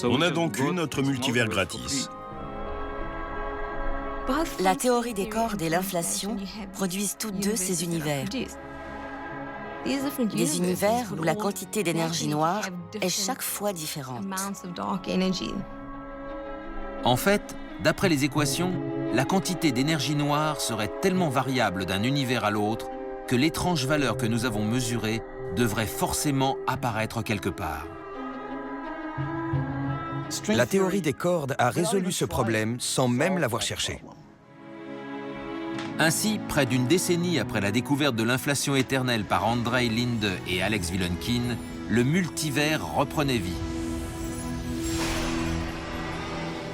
On a donc eu notre multivers gratis. La théorie des cordes et l'inflation produisent toutes deux ces univers. Des univers où la quantité d'énergie noire est chaque fois différente. En fait, d'après les équations, la quantité d'énergie noire serait tellement variable d'un univers à l'autre que l'étrange valeur que nous avons mesurée devrait forcément apparaître quelque part. La théorie des cordes a résolu ce problème sans même l'avoir cherché. Ainsi, près d'une décennie après la découverte de l'inflation éternelle par Andrej Linde et Alex Vilenkin, le multivers reprenait vie.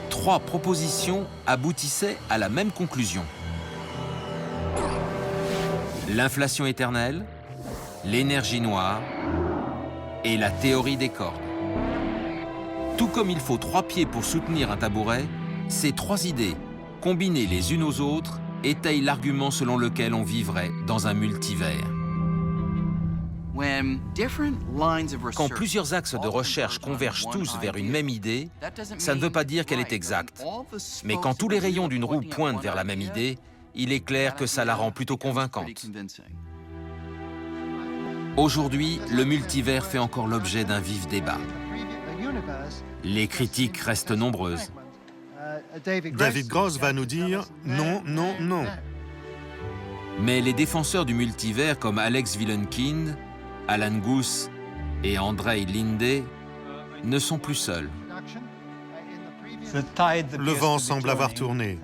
3 propositions aboutissaient à la même conclusion. L'inflation éternelle, l'énergie noire et la théorie des cordes. Tout comme il faut 3 pieds pour soutenir un tabouret, ces 3 idées, combinées les unes aux autres, étayent l'argument selon lequel on vivrait dans un multivers. Quand plusieurs axes de recherche convergent tous vers une même idée, ça ne veut pas dire qu'elle est exacte. Mais quand tous les rayons d'une roue pointent vers la même idée, il est clair que ça la rend plutôt convaincante. Aujourd'hui, le multivers fait encore l'objet d'un vif débat. Les critiques restent nombreuses. David Gross va nous dire non, non, non. Mais les défenseurs du multivers comme Alex Vilenkin, Alan Guth et Andrej Linde ne sont plus seuls. Le vent semble avoir tourné.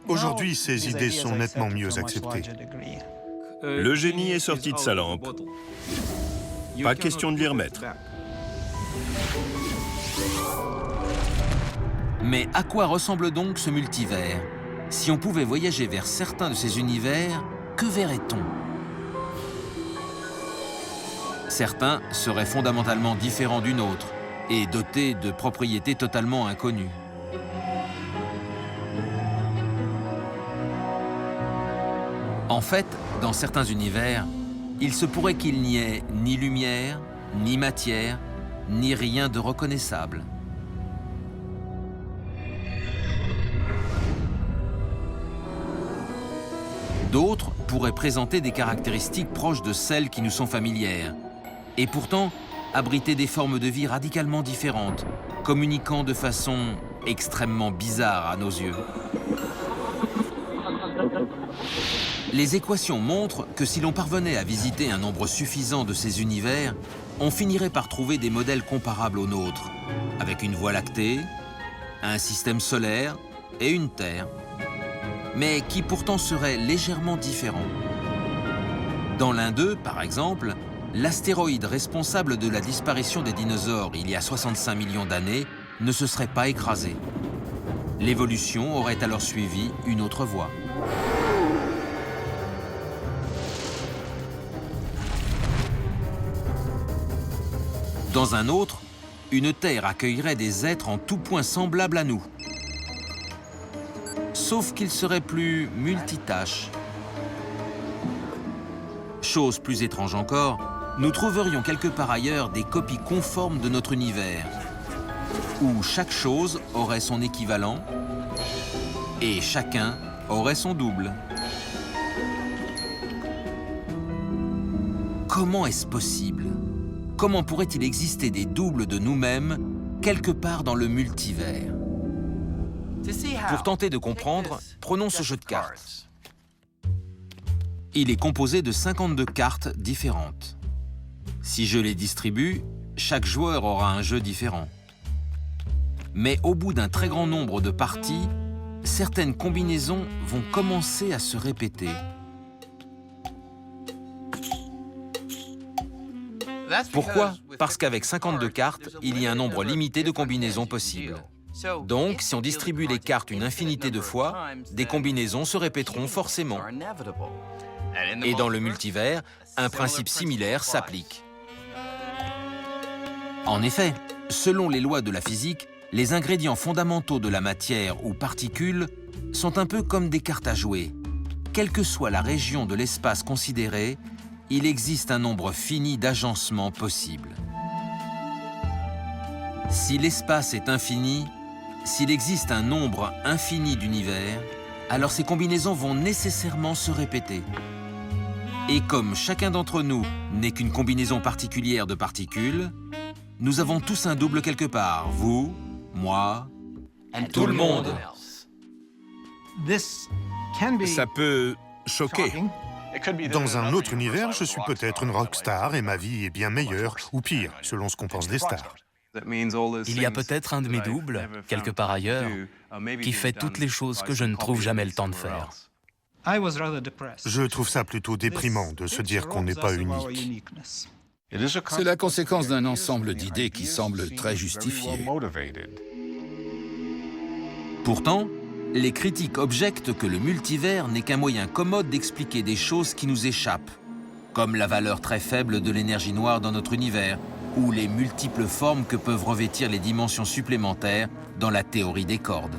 Aujourd'hui, ces idées sont nettement mieux acceptées. Le génie est sorti de sa lampe. Pas question de l'y remettre. Mais à quoi ressemble donc ce multivers? Si on pouvait voyager vers certains de ces univers, que verrait-on? Certains seraient fondamentalement différents d'une autre et dotés de propriétés totalement inconnues. En fait, dans certains univers, il se pourrait qu'il n'y ait ni lumière, ni matière, ni rien de reconnaissable. D'autres pourraient présenter des caractéristiques proches de celles qui nous sont familières, et pourtant abriter des formes de vie radicalement différentes, communiquant de façon extrêmement bizarre à nos yeux. Les équations montrent que si l'on parvenait à visiter un nombre suffisant de ces univers, on finirait par trouver des modèles comparables aux nôtres, avec une Voie lactée, un système solaire et une Terre, mais qui pourtant seraient légèrement différents. Dans l'un d'eux, par exemple, l'astéroïde responsable de la disparition des dinosaures il y a 65 millions d'années ne se serait pas écrasé. L'évolution aurait alors suivi une autre voie. Dans un autre, une Terre accueillerait des êtres en tout point semblables à nous. Sauf qu'ils seraient plus multitâches. Chose plus étrange encore, nous trouverions quelque part ailleurs des copies conformes de notre univers, où chaque chose aurait son équivalent et chacun aurait son double. Comment est-ce possible? Comment pourrait-il exister des doubles de nous-mêmes quelque part dans le multivers? Pour tenter de comprendre, prenons ce jeu de cartes. Il est composé de 52 cartes différentes. Si je les distribue, chaque joueur aura un jeu différent. Mais au bout d'un très grand nombre de parties, certaines combinaisons vont commencer à se répéter. Pourquoi? Parce qu'avec 52 cartes, il y a un nombre limité de combinaisons possibles. Donc, si on distribue les cartes une infinité de fois, des combinaisons se répéteront forcément. Et dans le multivers, un principe similaire s'applique. En effet, selon les lois de la physique, les ingrédients fondamentaux de la matière ou particules sont un peu comme des cartes à jouer. Quelle que soit la région de l'espace considérée, il existe un nombre fini d'agencements possibles. Si l'espace est infini, s'il existe un nombre infini d'univers, alors ces combinaisons vont nécessairement se répéter. Et comme chacun d'entre nous n'est qu'une combinaison particulière de particules, nous avons tous un double quelque part, vous, moi, tout le monde. Ça peut choquer. Dans un autre univers, je suis peut-être une rockstar et ma vie est bien meilleure, ou pire, selon ce qu'on pense des stars. Il y a peut-être un de mes doubles, quelque part ailleurs, qui fait toutes les choses que je ne trouve jamais le temps de faire. Je trouve ça plutôt déprimant de se dire qu'on n'est pas unique. C'est la conséquence d'un ensemble d'idées qui semblent très justifiées. Pourtant, les critiques objectent que le multivers n'est qu'un moyen commode d'expliquer des choses qui nous échappent, comme la valeur très faible de l'énergie noire dans notre univers, ou les multiples formes que peuvent revêtir les dimensions supplémentaires dans la théorie des cordes.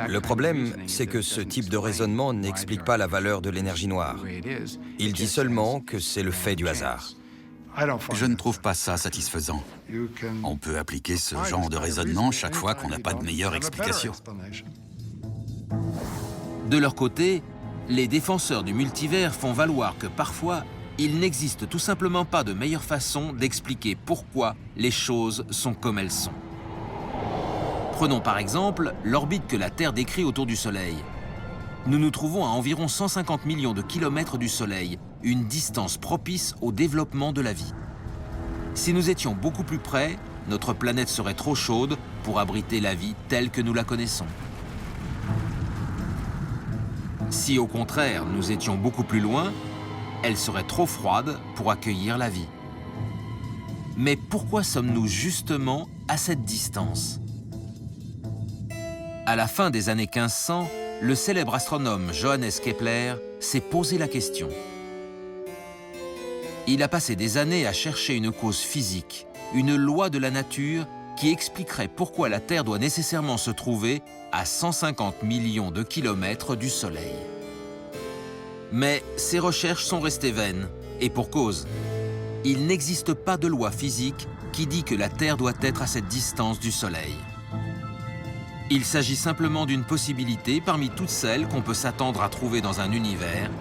Le problème, c'est que ce type de raisonnement n'explique pas la valeur de l'énergie noire. Il dit seulement que c'est le fait du hasard. Je ne trouve pas ça satisfaisant. On peut appliquer ce genre de raisonnement chaque fois qu'on n'a pas de meilleure explication. De leur côté, les défenseurs du multivers font valoir que parfois, il n'existe tout simplement pas de meilleure façon d'expliquer pourquoi les choses sont comme elles sont. Prenons par exemple l'orbite que la Terre décrit autour du Soleil. Nous nous trouvons à environ 150 millions de kilomètres du Soleil, une distance propice au développement de la vie. Si nous étions beaucoup plus près, notre planète serait trop chaude pour abriter la vie telle que nous la connaissons. Si au contraire nous étions beaucoup plus loin, elle serait trop froide pour accueillir la vie. Mais pourquoi sommes-nous justement à cette distance? À la fin des années 1500, le célèbre astronome Johannes Kepler s'est posé la question. Il a passé des années à chercher une cause physique, une loi de la nature qui expliquerait pourquoi la Terre doit nécessairement se trouver à 150 millions de kilomètres du Soleil. Mais ces recherches sont restées vaines, et pour cause. Il n'existe pas de loi physique qui dit que la Terre doit être à cette distance du Soleil. Il s'agit simplement d'une possibilité parmi toutes celles qu'on peut s'attendre à trouver dans un univers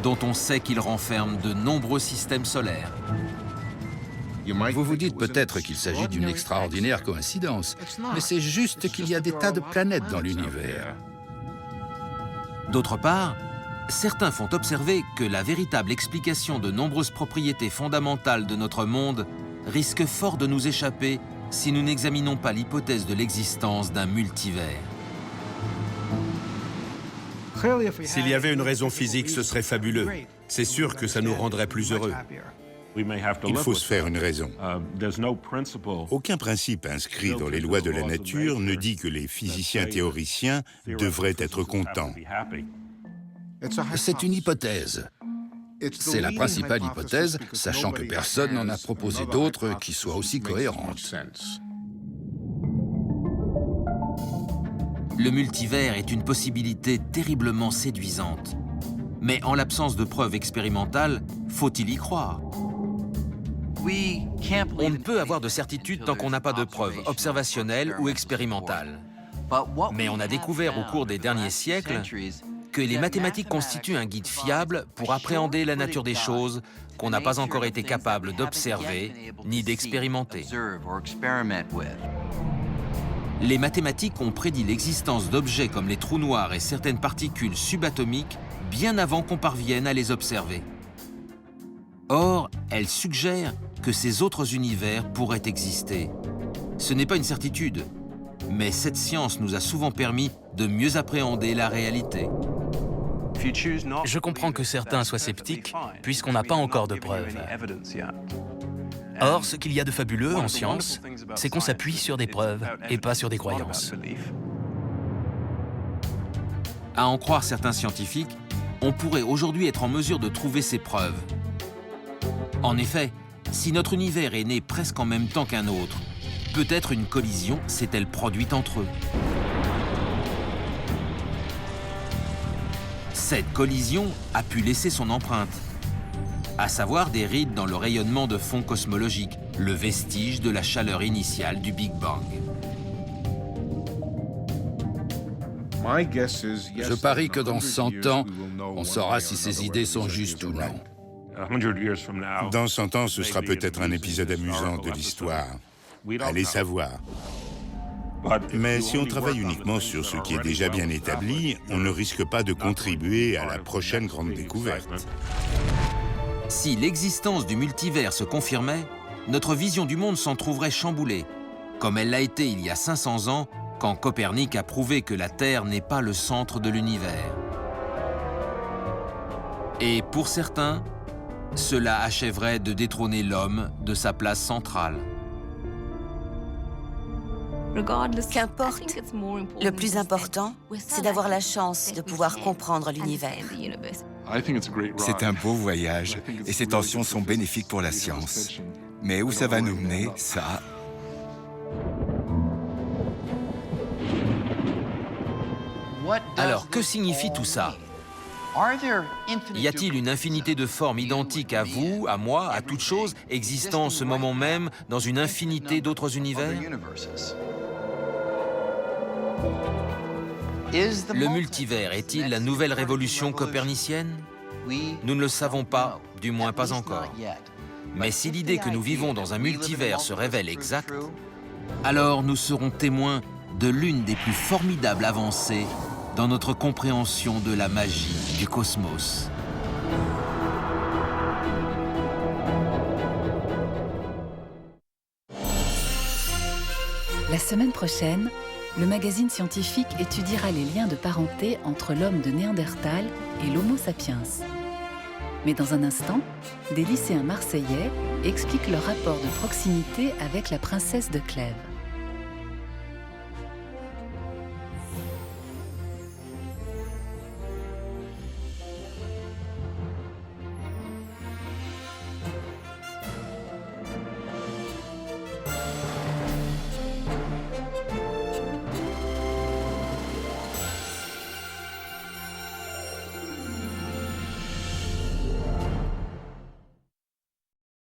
dont on sait qu'il renferme de nombreux systèmes solaires. Vous vous dites peut-être qu'il s'agit d'une extraordinaire coïncidence, mais c'est juste qu'il y a des tas de planètes dans l'univers. D'autre part, certains font observer que la véritable explication de nombreuses propriétés fondamentales de notre monde risque fort de nous échapper si nous n'examinons pas l'hypothèse de l'existence d'un multivers. S'il y avait une raison physique, ce serait fabuleux. C'est sûr que ça nous rendrait plus heureux. Il faut se faire une raison. Aucun principe inscrit dans les lois de la nature ne dit que les physiciens théoriciens devraient être contents. C'est une hypothèse. C'est la principale hypothèse, sachant que personne n'en a proposé d'autres qui soient aussi cohérentes. Le multivers est une possibilité terriblement séduisante. Mais en l'absence de preuves expérimentales, faut-il y croire? On ne peut avoir de certitude tant qu'on n'a pas de preuves observationnelles ou expérimentales. Mais on a découvert au cours des derniers siècles que les mathématiques constituent un guide fiable pour appréhender la nature des choses qu'on n'a pas encore été capable d'observer ni d'expérimenter. Les mathématiques ont prédit l'existence d'objets comme les trous noirs et certaines particules subatomiques bien avant qu'on parvienne à les observer. Or, elles suggèrent que ces autres univers pourraient exister. Ce n'est pas une certitude, mais cette science nous a souvent permis de mieux appréhender la réalité. Je comprends que certains soient sceptiques, puisqu'on n'a pas encore de preuves. Or, ce qu'il y a de fabuleux en science, c'est qu'on s'appuie sur des preuves et pas sur des croyances. À en croire certains scientifiques, on pourrait aujourd'hui être en mesure de trouver ces preuves. En effet, si notre univers est né presque en même temps qu'un autre, peut-être une collision s'est-elle produite entre eux. Cette collision a pu laisser son empreinte, à savoir des rides dans le rayonnement de fond cosmologique, le vestige de la chaleur initiale du Big Bang. Je parie que dans 100 ans, on saura si ces idées sont justes ou non. Dans 100 ans, ce sera peut-être un épisode amusant de l'histoire. Allez savoir. Mais si on travaille uniquement sur ce qui est déjà bien établi, on ne risque pas de contribuer à la prochaine grande découverte. Si l'existence du multivers se confirmait, notre vision du monde s'en trouverait chamboulée, comme elle l'a été il y a 500 ans, quand Copernic a prouvé que la Terre n'est pas le centre de l'univers. Et pour certains, cela achèverait de détrôner l'homme de sa place centrale. Qu'importe, le plus important, c'est d'avoir la chance de pouvoir comprendre l'univers. C'est un beau voyage, et ces tensions sont bénéfiques pour la science. Mais où ça va nous mener, ça... Alors, que signifie tout ça? Y a-t-il une infinité de formes identiques à vous, à moi, à toute chose, existant en ce moment même dans une infinité d'autres univers? Le multivers est-il la nouvelle révolution copernicienne? Nous ne le savons pas, du moins pas encore. Mais si l'idée que nous vivons dans un multivers se révèle exacte, alors nous serons témoins de l'une des plus formidables avancées dans notre compréhension de la magie du cosmos. La semaine prochaine, le magazine scientifique étudiera les liens de parenté entre l'homme de Néandertal et l'Homo sapiens. Mais dans un instant, des lycéens marseillais expliquent leur rapport de proximité avec la princesse de Clèves.